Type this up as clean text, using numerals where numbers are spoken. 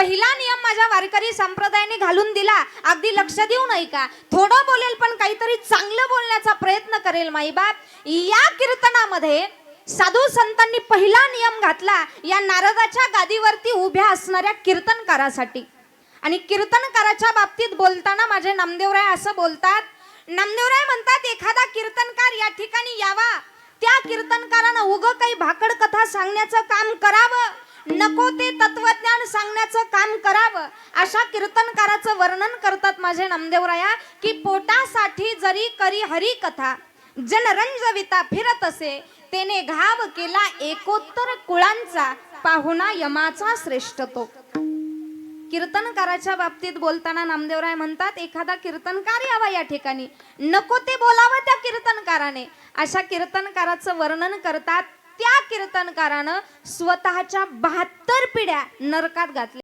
पहिला नियम माझ्या वारकरी संप्रदायाने घालून दिला, अगदी लक्ष देऊ नये का? थोडं बोलेल पण काहीतरी चांगलं बोलण्याचा प्रयत्न करेल माईबाप. या कीर्तनामध्ये साधू संतांनी पहिला नियम घातला या नारदाच्या गादीवरती उभ्या असणाऱ्या कीर्तनकारासाठी. आणि कीर्तनकाराच्या बाबतीत बोलताना माझे नामदेवराय असं बोलतात, नामदेवराय म्हणतात एखादा कीर्तनकार या ठिकाणी यावा, त्या कीर्तनकारानं उगं काही भाकड कथा सांगण्याचं काम करावं, नको ते तत्वज्ञान सांगण्याचं काम करावं. अशा कीर्तनकाराचं वर्णन करतात माझे नामदेवराया की पोटासाठी जरी करी हरी कथा, जनरंजविता फिरत असे, तेने घाव केला एकोत्तर कुळांचा, पाहुणा यमाचा श्रेष्ठ तो. कीर्तनकाराच्या बाबतीत बोलताना नामदेवराय म्हणतात एखादा कीर्तनकार यावा या ठिकाणी, नको ते बोलावं त्या कीर्तनकाराने. अशा कीर्तनकाराचं वर्णन करतात, त्या कीर्तनकारानं स्वतःच्या 72 पिढ्या नरकात घातल्या.